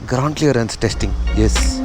Ground clearance testing. Yes.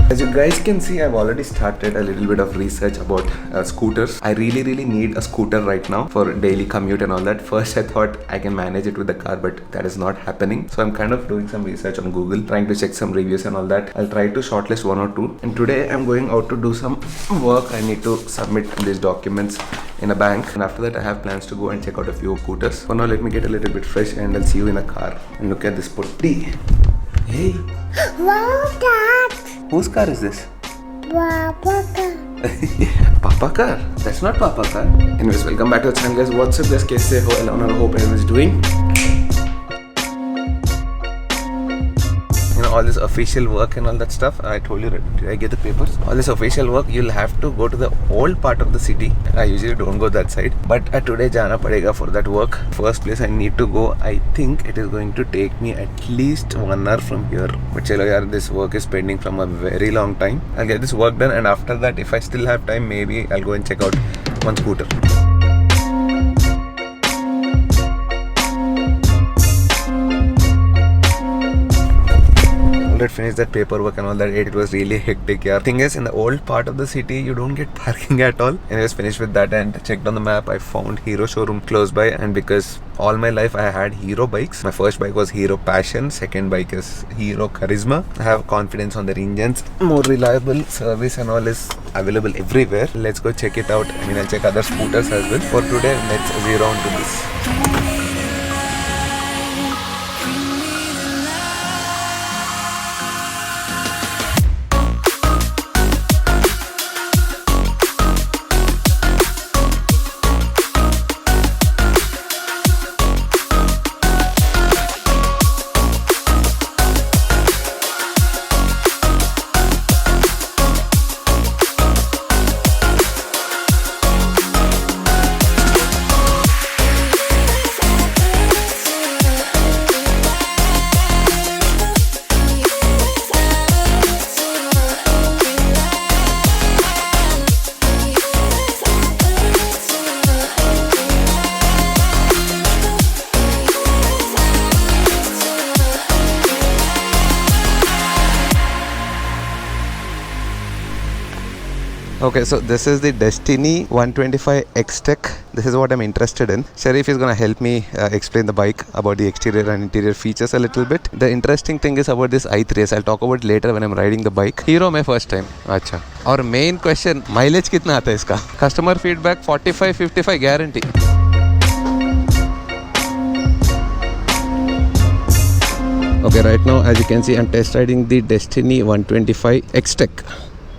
As you guys can see, I've already started a little bit of research about scooters. I really need a scooter right now for daily commute and all that. First I thought I can manage it with the car, but that is not happening. So I'm kind of doing some research on Google, trying to check some reviews and all that. I'll try to shortlist one or two. And today I'm going out to do some work. I need to submit these documents in a bank, and after that I have plans to go and check out a few scooters. For now, let me get a little bit fresh and I'll see you in a car. And look at this putti. Hey. Wow, Dad. Whose car is this? Papa car. Papa car? That's not Papa car. Anyways, welcome back to the channel, guys. What's up, guys? Kaise ho? I hope everyone is doing. You know, all this official work and all that stuff. I told you, did I get the papers? All this official work, you'll have to go to the old part of the city. I usually don't go that side, but today jana padega for that work. First place I need to go, I think it is going to take me at least 1 hour from here. But chalo yaar, this work is pending from a very long time. I'll get this work done, and after that, if I still have time, maybe I'll go and check out one scooter. Finish that paperwork and all that. It was really hectic, yeah. Thing is, in the old part of the city, you don't get parking at all. Anyways, finished with that and checked on the map. I found Hero showroom close by, and because all my life I had Hero bikes. My first bike was Hero Passion, second bike is Hero Charisma. I have confidence on their engines, more reliable service and all is available everywhere. Let's go check it out. I mean, I'll check other scooters as well. For today, let's zero on to this. Okay, so this is the DESTINI 125 Xtec. This is what I'm interested in. Sharif is going to help me explain the bike, about the exterior and interior features a little bit. The interesting thing is about this i3s. I'll talk about it later when I'm riding the bike. Hero my first time. Acha. Our main question, mileage kitna aata hai iska? Customer feedback 45-55 guarantee. Okay, right now as you can see, I'm test riding the DESTINI 125 Xtec.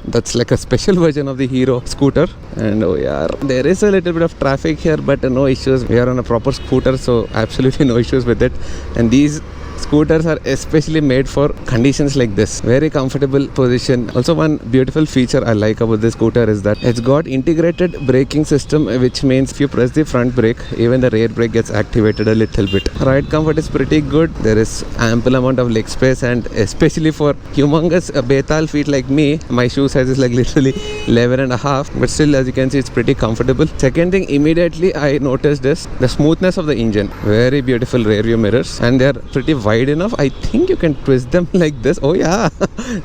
That's like a special version of the Hero scooter. And oh yeah, there is a little bit of traffic here, but no issues. We are on a proper scooter, so absolutely no issues with it. And these scooters are especially made for conditions like this. Very comfortable position. Also, one beautiful feature I like about this scooter is that it's got integrated braking system, which means if you press the front brake, even the rear brake gets activated a little bit. Ride comfort is pretty good. There is ample amount of leg space, and especially for humongous betal feet like me, my shoe size is like literally 11.5, but still, as you can see, it's pretty comfortable. Second thing immediately I noticed is the smoothness of the engine. Very beautiful rear view mirrors, and they're pretty wide enough. I think you can twist them like this. Oh yeah,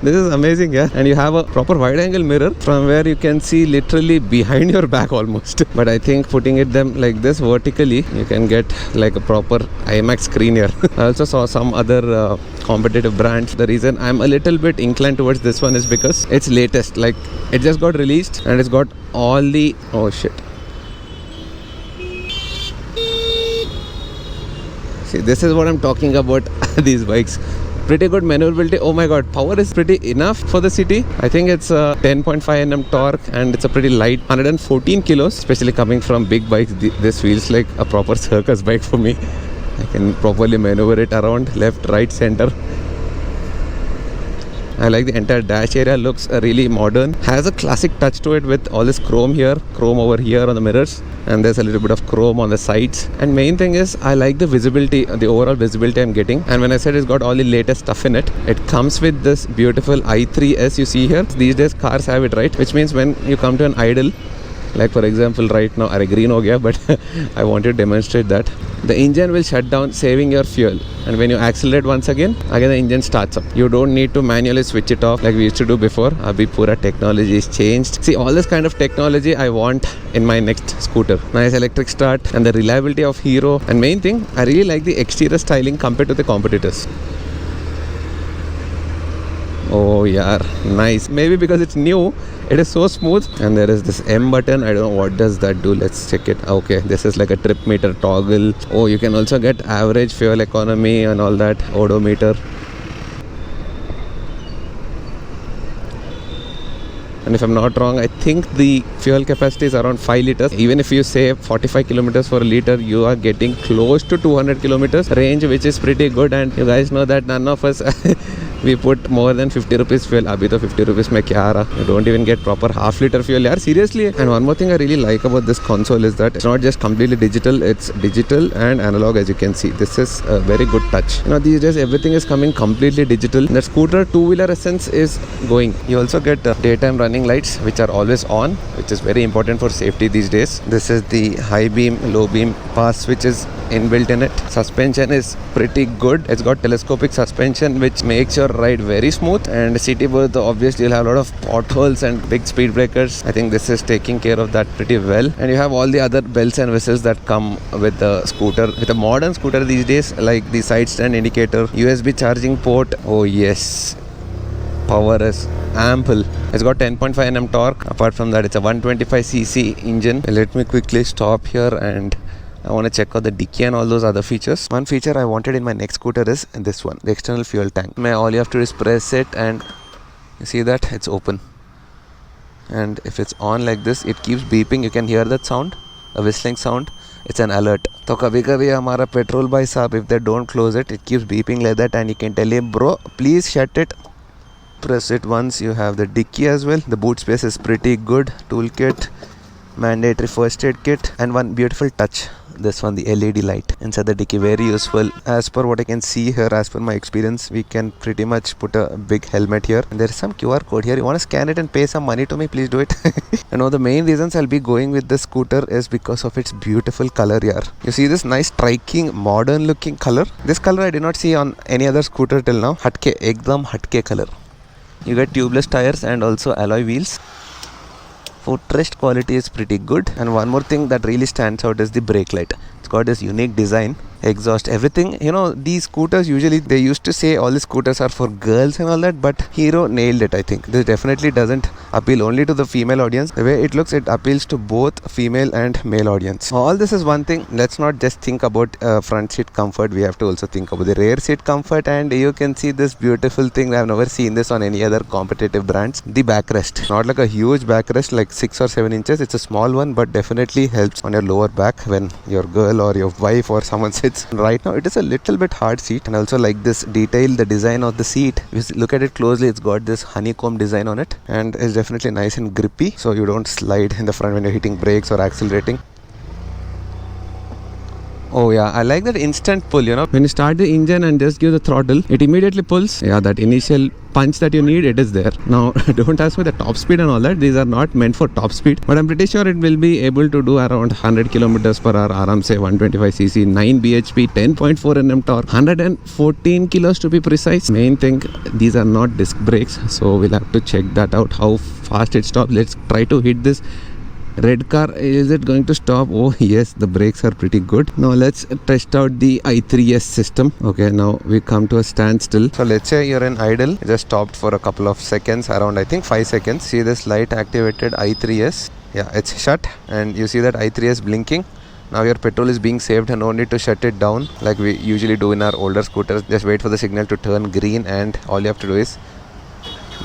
this is amazing, yeah. And you have a proper wide angle mirror from where you can see literally behind your back almost. But I think putting it them like this vertically, you can get like a proper IMAX screen here. I also saw some other competitive brands. The reason I'm a little bit inclined towards this one is because it's latest. Like, it just got released and it's got all the, oh shit. See, this is what I'm talking about. These bikes, pretty good maneuverability. Oh my god, power is pretty enough for the city. I think it's a 10.5 Nm torque, and it's a pretty light 114 kilos. Especially coming from big bikes, this feels like a proper circus bike for me. I can properly maneuver it around left, right, center. I like the entire dash area, looks really modern. Has a classic touch to it with all this chrome here, chrome over here on the mirrors, and there's a little bit of chrome on the sides. And main thing is, I like the visibility, the overall visibility I'm getting. And when I said it's got all the latest stuff in it, it comes with this beautiful i3s you see here. These days cars have it, right? Which means when you come to an idle, Like for example, right now, अरे green हो गया, but I want to demonstrate that. The engine will shut down, saving your fuel. And when you accelerate once again the engine starts up. You don't need to manually switch it off like we used to do before. Abhi pura technology is changed. See, all this kind of technology I want in my next scooter. Nice electric start and the reliability of Hero. And main thing, I really like the exterior styling compared to the competitors. Oh yeah, nice. Maybe because it's new, it is so smooth. And there is this M button. I don't know what does that do. Let's check it. Okay, this is like a trip meter toggle. Oh, you can also get average fuel economy and all that. Odometer. And if I'm not wrong, I think the fuel capacity is around 5 liters. Even if you say 45 kilometers for a liter, you are getting close to 200 kilometers range, which is pretty good. And you guys know that none of us we put more than 50 rupees fuel. Abhi to 50 rupees mein kya aa raha? You don't even get proper half liter fuel, yaar. Seriously. And one more thing I really like about this console is that it's not just completely digital. It's digital and analog, as you can see. This is a very good touch. You know, these days everything is coming completely digital. The scooter two-wheeler essence is going. You also get daytime running lights, which are always on, which is very important for safety these days. This is the high beam, low beam pass switch is inbuilt in it. Suspension is pretty good. It's got telescopic suspension, which makes your ride very smooth. And city bus, obviously you'll have a lot of potholes and big speed breakers. I think this is taking care of that pretty well. And you have all the other bells and whistles that come with the scooter. With a modern scooter these days, like the side stand indicator, USB charging port. Oh yes, power is ample. It's got 10.5 Nm torque. Apart from that, it's a 125cc engine. Let me quickly stop here and I want to check out the dicky and all those other features. One feature I wanted in my next scooter is this one, the external fuel tank. All you have to do is press it and you see that it's open. And if it's on like this, it keeps beeping. You can hear that sound, a whistling sound. It's an alert. So kabhi hamara petrol bhai sahab, if they don't close it, it keeps beeping like that and you can tell him, bro, please shut it. Press it once. You have the dicky as well. The boot space is pretty good. Toolkit, mandatory first aid kit, and one beautiful touch, this one, the LED light inside the dicky, very useful. As per what I can see here, as per my experience, we can pretty much put a big helmet here. And there is some QR code here. You want to scan it and pay some money to me, please do it. And one of the main reasons I'll be going with this scooter is because of its beautiful color here. You see this nice striking modern looking color. This color I did not see on any other scooter till now. Hatke, ekdam hatke color. You get tubeless tires and also alloy wheels. Footrest quality is pretty good. And one more thing that really stands out is the brake light. It's got this unique design, exhaust, everything. You know, these scooters usually, they used to say all the scooters are for girls and all that, but Hero nailed it, I think. This definitely doesn't appeal only to the female audience. The way it looks, it appeals to both female and male audience. All this is one thing. Let's not just think about front seat comfort. We have to also think about the rear seat comfort. And you can see this beautiful thing. I've never seen this on any other competitive brands. The backrest. Not like a huge backrest like 6 or 7 inches. It's a small one, but definitely helps on your lower back when your girl or your wife or someone sits. Right now it is a little bit hard seat, and also like this detail, the design of the seat. If you look at it closely, it's got this honeycomb design on it and it's definitely nice and grippy, so you don't slide in the front when you're hitting brakes or accelerating. Oh yeah, I like that instant pull, you know. When you start the engine and just give the throttle, it immediately pulls. Yeah, that initial punch that you need, it is there. Now, don't ask me the top speed and all that. These are not meant for top speed. But I'm pretty sure it will be able to do around 100 kilometers per hour. Aram say 125cc, 9 bhp, 10.4 Nm torque, 114 kilos to be precise. Main thing, these are not disc brakes. So we'll have to check that out, how fast it stops. Let's try to hit this red car. Is it going to stop? Oh yes, the brakes are pretty good. Now let's test out the i3s system. Okay, now we come to a standstill. So let's say you're in idle, it just stopped for a couple of seconds, around I think 5 seconds. See this light activated i3s. Yeah, it's shut and you see that i3s blinking. Now your petrol is being saved and no need to shut it down like we usually do in our older scooters. Just wait for the signal to turn green and all you have to do is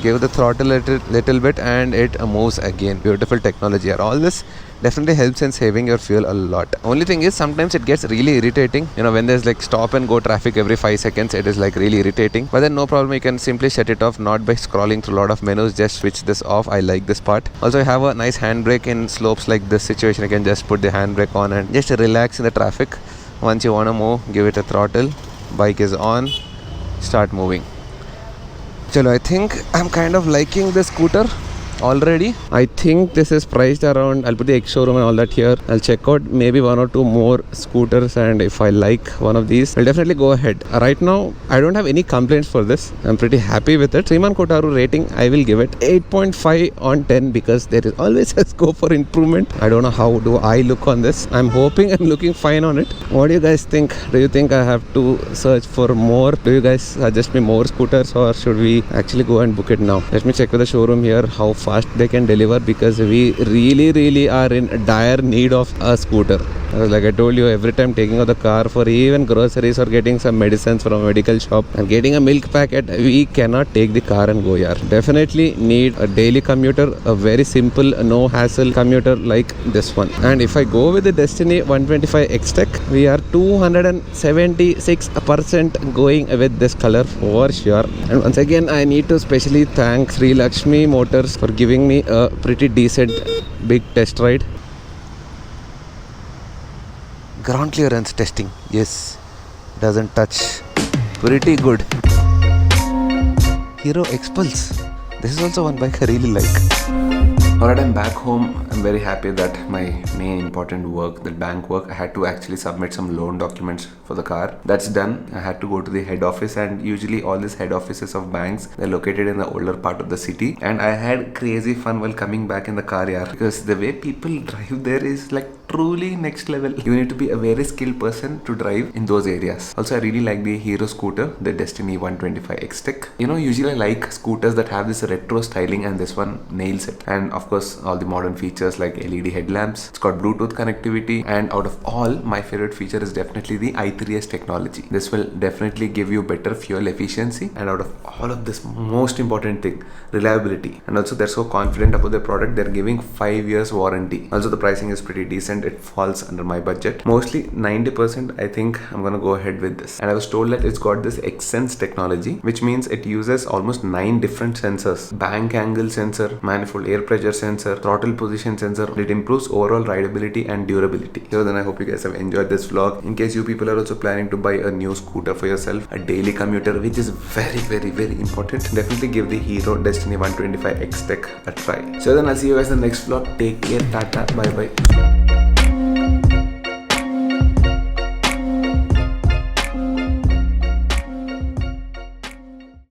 give the throttle a little bit and it moves again. Beautiful technology. All this definitely helps in saving your fuel a lot. Only thing is sometimes it gets really irritating. You know, when there's like stop and go traffic every 5 seconds, it is like really irritating. But then no problem, you can simply shut it off, not by scrolling through a lot of menus. Just switch this off. I like this part. Also, you have a nice handbrake in slopes like this situation. You can just put the handbrake on and just relax in the traffic. Once you want to move, give it a throttle. Bike is on. Start moving. Chalo, I think I'm kind of liking this scooter. already. I think this is priced around, I'll put the X showroom and all that here. I'll check out maybe one or two more scooters, and if I like one of these, I'll definitely go ahead. Right now, I don't have any complaints for this. I'm pretty happy with it. Sriman Kotaru rating, I will give it 8.5 on 10 because there is always a scope for improvement. I don't know how do I look on this. I'm hoping I'm looking fine on it. What do you guys think? Do you think I have to search for more? Do you guys suggest me more scooters, or should we actually go and book it now? Let me check with the showroom here how fast they can deliver, because we really are in dire need of a scooter. Like I told you, every time taking out the car for even groceries or getting some medicines from a medical shop and getting a milk packet, we cannot take the car and go here. Definitely need a daily commuter, a very simple, no hassle commuter like this one. And if I go with the DESTINI 125 Xtec, we are 276% going with this color for sure. And once again, I need to specially thank Sri Lakshmi Motors for giving me a pretty decent big test ride. Ground clearance testing, yes, doesn't touch, pretty good. Hero Expulse, this is also one bike I really like. Alright, I'm back home. I'm very happy that my main important work, the bank work, I had to actually submit some loan documents for the car. That's done. I had to go to the head office, and usually all these head offices of banks, they're located in the older part of the city. And I had crazy fun while coming back in the car, yeah, because the way people drive there is like truly next level. You need to be a very skilled person to drive in those areas. Also, I really like the Hero scooter, the DESTINI 125 Xtec. You know, usually I like scooters that have this retro styling, and this one nails it. And of course, all the modern features like LED headlamps. It's got Bluetooth connectivity, and out of all, my favorite feature is definitely the i3S technology. This will definitely give you better fuel efficiency, and out of all of this, most important thing, reliability. And also, they're so confident about their product, they're giving 5 years warranty. Also, the pricing is pretty decent. It falls under my budget. Mostly 90% I think I'm gonna go ahead with this. And I was told that it's got this Xsense technology, which means it uses almost 9 different sensors. Bank angle sensor, manifold air pressure sensor, throttle position sensor. It improves overall rideability and durability. So then I hope you guys have enjoyed this vlog. In case you people are also planning to buy a new scooter for yourself, a daily commuter, which is very important, definitely give the Hero DESTINI 125 Xtec a try. So then I'll see you guys in the next vlog. Take care, tata, bye bye.